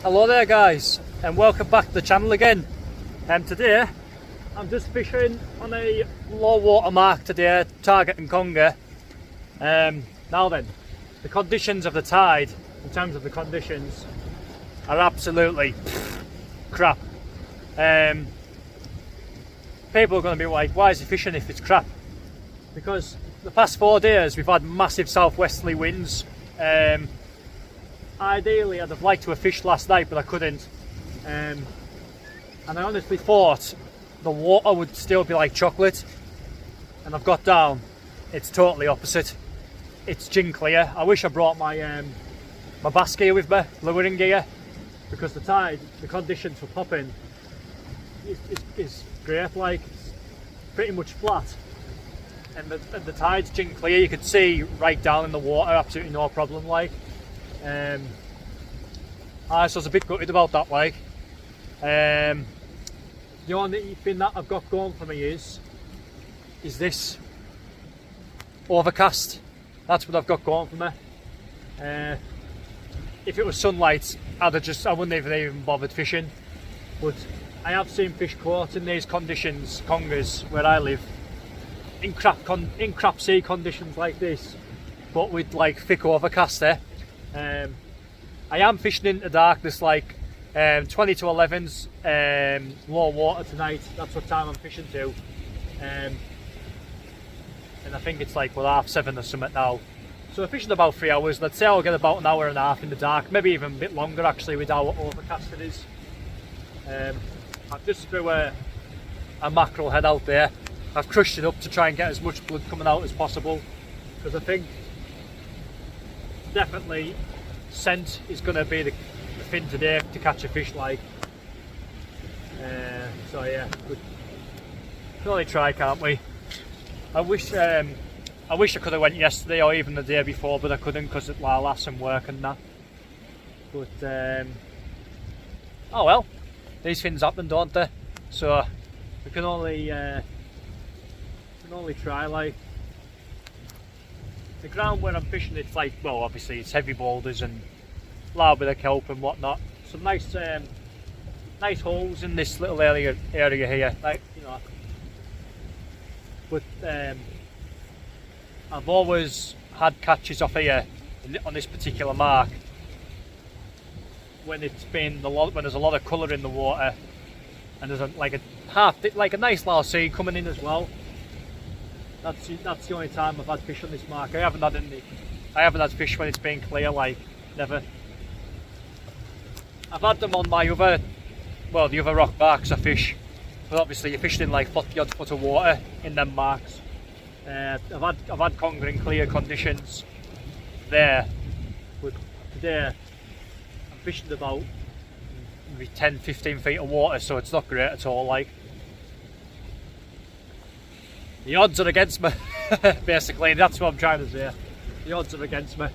Hello there guys, and welcome back to the channel again. Today I'm just fishing on a low water mark today, targeting conger. Now then, the conditions of the tide, in terms of the conditions, are absolutely crap. People are going to be like, why is he fishing if it's crap? Because the past 4 days we've had massive southwesterly winds. Ideally I'd have liked to have fished last night, but I couldn't, and I honestly thought the water would still be like chocolate, and I've got down, it's totally opposite. It's gin clear. I wish I brought my my bass gear with me, lowering gear, because the tide, the conditions for popping is great. Like, it's pretty much flat, and the tide's gin clear. You can see right down in the water, absolutely no problem. Like, so I was a bit gutted about that. Like, the only thing that I've got going for me is this overcast. That's what I've got going for me. If it was sunlight, I wouldn't have even bothered fishing. But I have seen fish caught in these conditions, congers, where I live, in crap sea conditions like this, but with like thick overcast there. I am fishing into darkness, like 20 to 11's low water tonight. That's what time I'm fishing to, and I think it's like, well, 7:30 or something now. So we're fishing about 3 hours. Let's say I'll get about an hour and a half in the dark, maybe even a bit longer actually with how overcast it is. I've just threw a mackerel head out there. I've crushed it up to try and get as much blood coming out as possible, because I think definitely scent is going to be the thing today to catch a fish. Like, so yeah, we can only try, can't we? I wish I could have went yesterday or even the day before, but I couldn't because of last some work and that. But oh well, these things happen, don't they? So we can only try. Like, the ground where I'm fishing, it's like, well, obviously it's heavy boulders and loud bit of kelp and whatnot. Some nice nice holes in this little area here, like, you know. But I've always had catches off here on this particular mark when it's been when there's a lot of colour in the water, and there's like a nice little sea coming in as well. That's the only time I've had fish on this mark. I haven't had fish when it's been clear, like, never. I've had them on my other, well, the other rock marks I fish, but obviously you're fishing in like 40 odd foot of water in them marks. I've had conger in clear conditions there, but today I'm fishing about maybe 10-15 feet of water, so it's not great at all. Like, the odds are against me. Basically, that's what I'm trying to say. The odds are against me.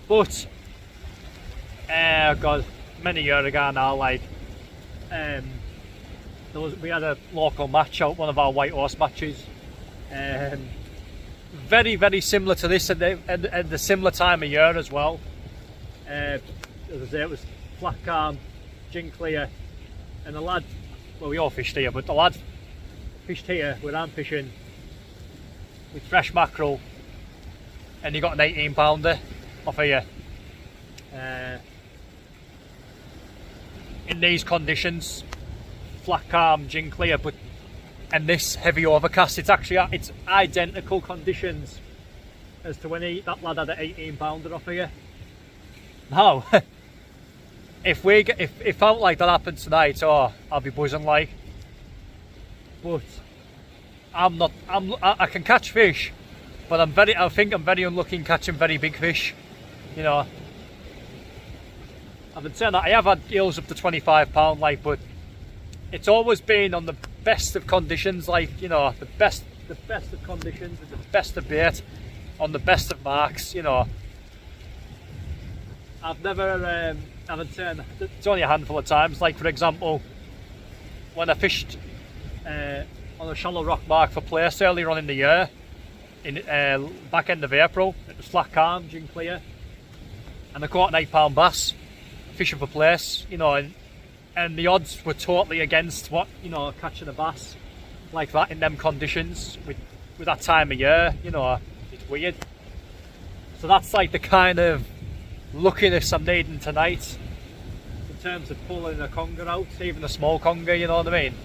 But God, many years ago now, like, we had a local match out, one of our white horse matches, very, very similar to this, at the similar time of year as well. As I say, it was flat calm, gin clear, and the lad, well, we all fished here, but the lad fished here where I'm fishing with fresh mackerel, and he got an 18 pounder off here. In these conditions, flat calm, gin clear, and this heavy overcast, it's identical conditions as to when that lad had an 18 pounder off here. Now, if out like that happened tonight, oh, I'll be buzzing, like. But I can catch fish, but I think I'm very unlucky in catching very big fish, you know. I've been saying that I have had eels up to 25 pound, like, but it's always been on the best of conditions, like, you know, the best of conditions with the best of bait on the best of marks, you know. I've never, it's only a handful of times, like, for example, when I fished on a shallow rock mark for place earlier on in the year, in back end of April, it was flat calm, gin clear, and I caught an £8 bass fishing for place, you know, and the odds were totally against what, you know, catching a bass like that in them conditions with that time of year, you know. It's weird. So that's like the kind of luckiness I'm needing tonight in terms of pulling a conger out, even a small conger, you know what I mean.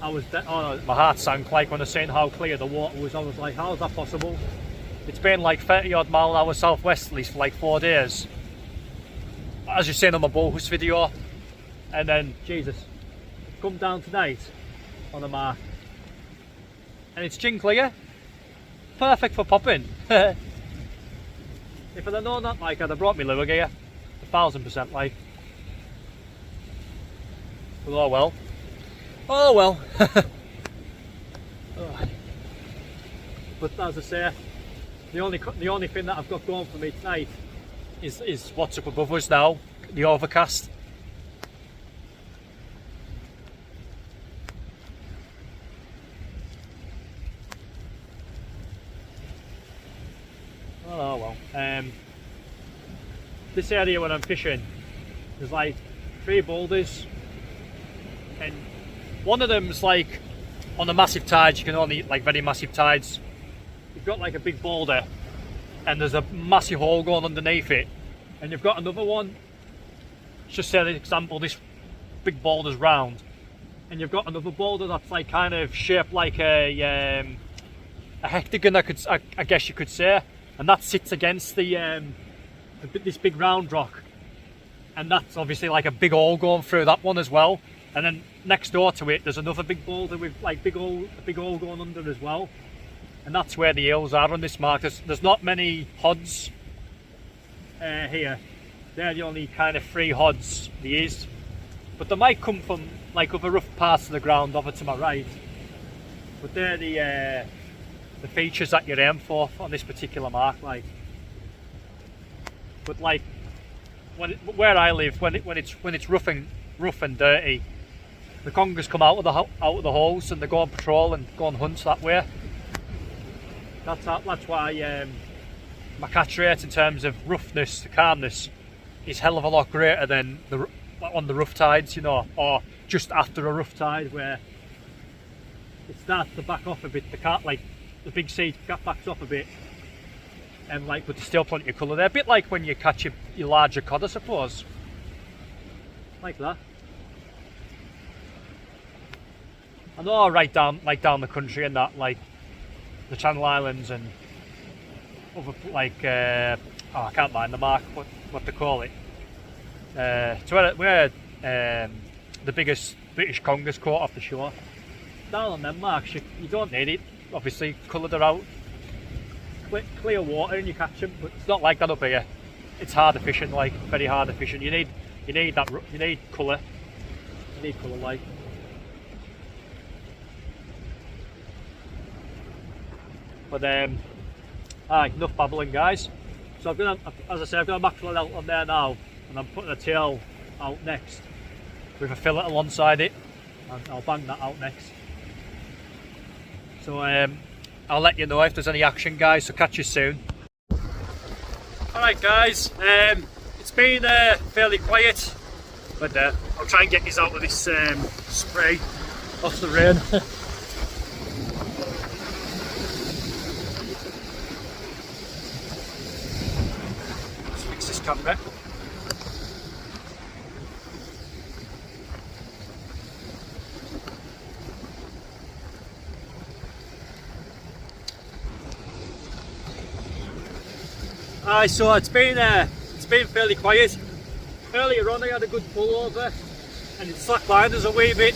My heart sank like when I seen how clear the water was. I was like, how is that possible? It's been like 30 odd mile an hour southwesterlies for like 4 days, as you've seen on my Bohus video, and then Jesus, come down tonight on the mark and it's chin clear, perfect for popping. If I'd have known that, like, I'd have brought me lure gear 1000%, like. But oh well. Oh well. Oh. But as I say, the only thing that I've got going for me tonight is what's up above us now, the overcast. Oh well. This area when I'm fishing, there's like 3 boulders, and one of them's like on the massive tides. You can only, like very massive tides, you've got like a big boulder and there's a massive hole going underneath it, and you've got another one, just say an example, this big boulder's round, and you've got another boulder that's like kind of shaped like a hectagon, I guess you could say, and that sits against this big round rock, and that's obviously like a big hole going through that one as well. And then next door to it, there's another big boulder with like a big hole going under as well. And that's where the eels are on this mark. There's not many hods here. They're the only kind of 3 hods there is. But they might come from like other rough parts of the ground over to my right. But they're the features that you're aiming for on this particular mark, like. But like where I live, when it's rough and dirty, the congers come out of the holes and they go on patrol and go on hunts that way. That's why my catch rate in terms of roughness to calmness is hell of a lot greater than on the rough tides, you know, or just after a rough tide where it starts to back off a bit. The big sea backs off a bit, and like, but there's still plenty of colour there. A bit like when you catch your larger cod, I suppose, like that. I know right down the country and that, like the Channel Islands and other, like I can't mind the mark, what they call it. So where the biggest British congers caught off the shore. Down on them marks, you don't need it. Obviously, coloured are out, clear water, and you catch them. But it's not like that up here. It's harder fishing, like very harder fishing. You need that. You need colour. You need colour, like. But enough babbling, guys. So I'm gonna, as I say, I've got a mackerel out on there now, and I'm putting a tail out next with a fillet alongside it, and I'll bang that out next. So I'll let you know if there's any action, guys, so catch you soon. Alright guys, it's been fairly quiet, but I'll try and get these out of this spray off the rain. Let's fix this camera. So it's been fairly quiet. Earlier on I had a good pull over and it slacklined us a wee bit,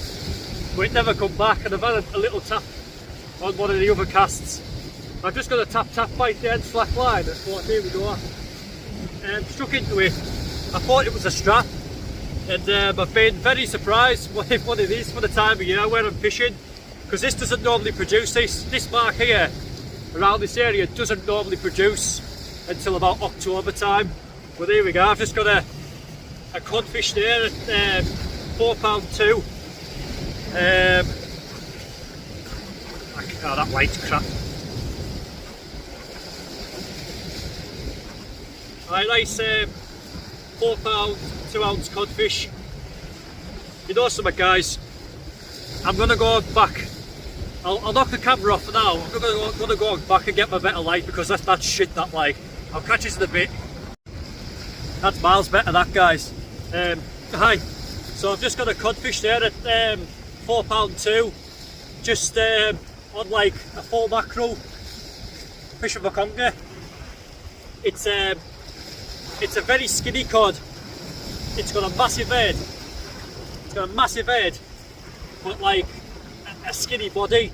but it never come back, and I've had a little tap on one of the other casts. I've just got a tap bite there and slackline. I thought, here we go, and struck into it. I thought it was a strap, and I've been very surprised what it is for the time of year where I'm fishing, because this doesn't normally produce this mark here around this area doesn't normally produce until about October time. But here we go, I've just got a codfish there at £4.2. Oh, that light's crap. Right, nice £4, 2-ounce codfish. You know something, guys? I'm gonna go back. I'll knock the camera off for now. I'm gonna go back and get my better light because that's shit. That like I'll catch it in a bit. That's miles better, that, guys. Hi. So I've just got a codfish there at £4.2, just on like a full mackerel, fishing for conger. It's a very skinny cod. It's got a massive head. It's got a massive head, but like a skinny body.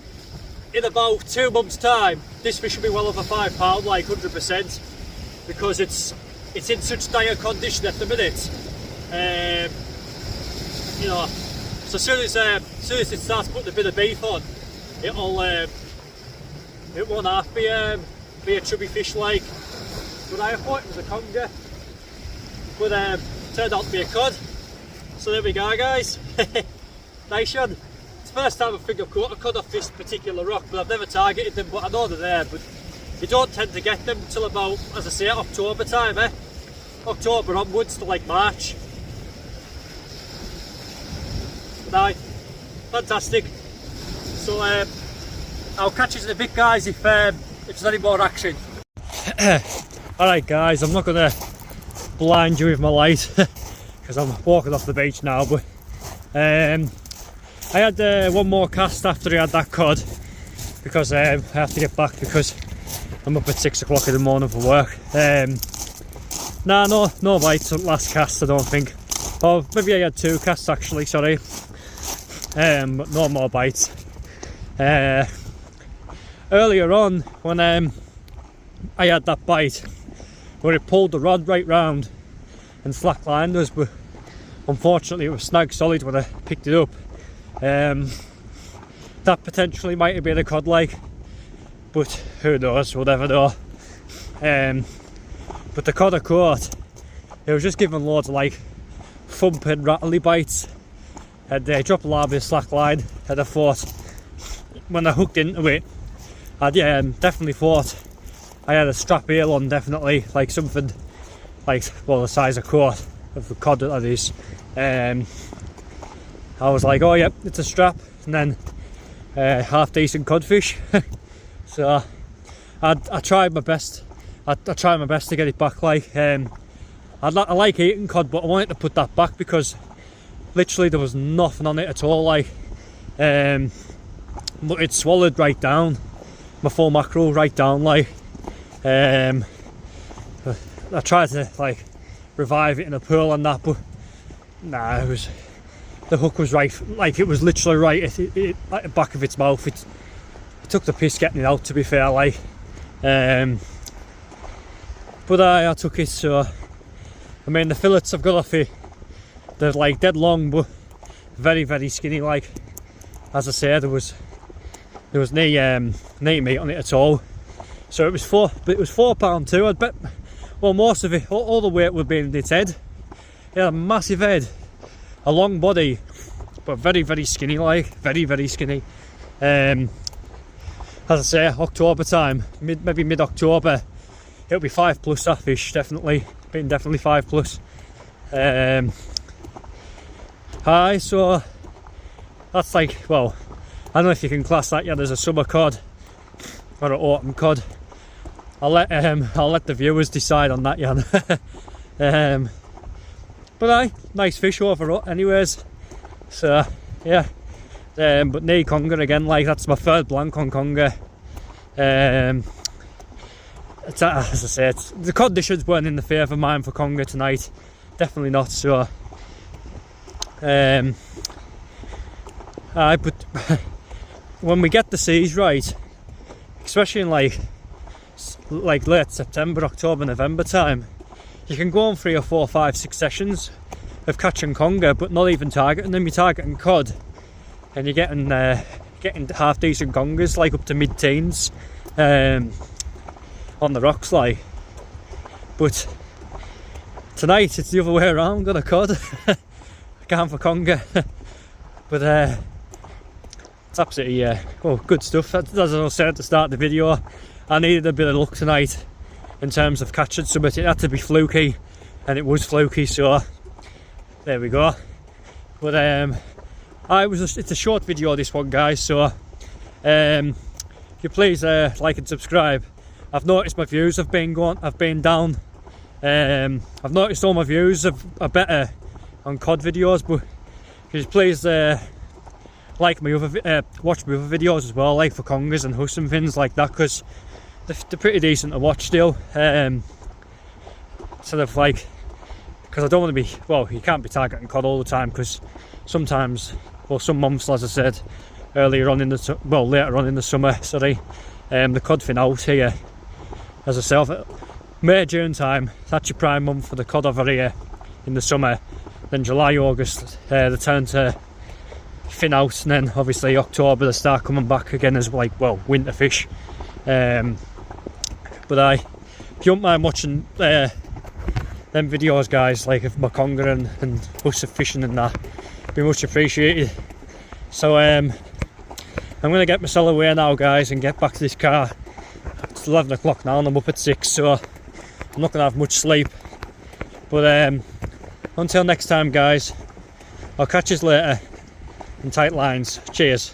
In about 2 months' time, this fish will be well over £5, like 100%, because it's in such dire condition at the minute. You know, so as soon as it starts putting a bit of beef on, it won't half be a chubby fish like. But I thought it was a conger, but turned out to be a cod. So there we go, guys. Nice one. It's the first time I think I've caught a cod off this particular rock, but I've never targeted them. But I know they're there. But you don't tend to get them till about, as I say, October time, eh? October onwards to like March. Right, fantastic. So I'll catch you in a bit, guys, if there's any more action. Alright, guys, I'm not gonna blind you with my light because I'm walking off the beach now, but I had one more cast after I had that cod because I have to get back because I'm up at 6 o'clock in the morning for work. Nah, no bites on last cast, I don't think. Or maybe I had 2 casts actually, sorry. But no more bites. Earlier on, when I had that bite where it pulled the rod right round and slacklined us, but unfortunately it was snag solid when I picked it up. That potentially might have been a cod like, but who knows, we'll never know. But the cod I caught, it was just giving loads of like thumping, rattly bites, and dropped a lot of a slack line, and I thought when I hooked into it, I definitely thought I had a strap eel on, definitely, like something like, well, the size of quart of the cod that is. I was like, oh yep, it's a strap, and then half decent codfish. So I tried my best. I tried my best to get it back. Like I like eating cod, but I wanted to put that back because literally there was nothing on it at all. Like, but it swallowed right down my full mackerel, right down. Like, I tried to like revive it in a pool and that, but nah, it was, the hook was right, like it was literally right at the back of its mouth. It took the piss getting it out, to be fair. Like, but I took it. So I mean, the fillets I've got off it, they're like dead long but very, very skinny. Like, as I said, there was no meat on it at all. So it was £4.2. I'd bet, well, most of it, all the weight would be in its head. It had a massive head, a long body, but very, very skinny. Like, very, very skinny. As I say, October time, maybe mid-October, it'll be 5+ that fish, definitely. Been definitely 5+. Hi, so that's like, well, I don't know if you can class that yet as a summer cod or an autumn cod. I'll let the viewers decide on that, Jan. But aye, nice fish overall anyways. So yeah, but knee conger again. Like, that's my third blank on conger. It's, as I said, the conditions weren't in the favour of mine for conger tonight. Definitely not. So but when we get the seas right, especially in like late September, October, November time, you can go on 3 or 4, 5, 6 sessions of catching conger, but not even targeting them. You're targeting cod, and you're getting half decent congers, like up to mid-teens on the rocks. Like, but tonight it's the other way around. Got a cod, going for conger. But it's absolutely good stuff. As I said at the start of the video, I needed a bit of luck tonight in terms of catching something. It had to be fluky, and it was fluky, so there we go. But it's a short video, this one, guys, so if you please like and subscribe. I've noticed my views have been down. I've noticed all my views are better on cod videos, but just please watch my other videos as well, like for congers and husks and things like that, because they're pretty decent to watch still. Sort of like, because I don't want to be, well, you can't be targeting cod all the time, because sometimes, well, some months, as I said later on in the summer, sorry, the cod fin out here, as I said, May, June time, that's your prime month for the cod over here in the summer. Then July, August, they turn to fin out, and then obviously October they start coming back again as, like, well, winter fish. But if you don't mind watching them videos, guys, like of my conger and husks of fishing and that, be much appreciated. So I'm going to get myself away now, guys, and get back to this car. It's 11 o'clock now and I'm up at 6, so I'm not going to have much sleep. But until next time, guys, I'll catch you later in tight lines. Cheers.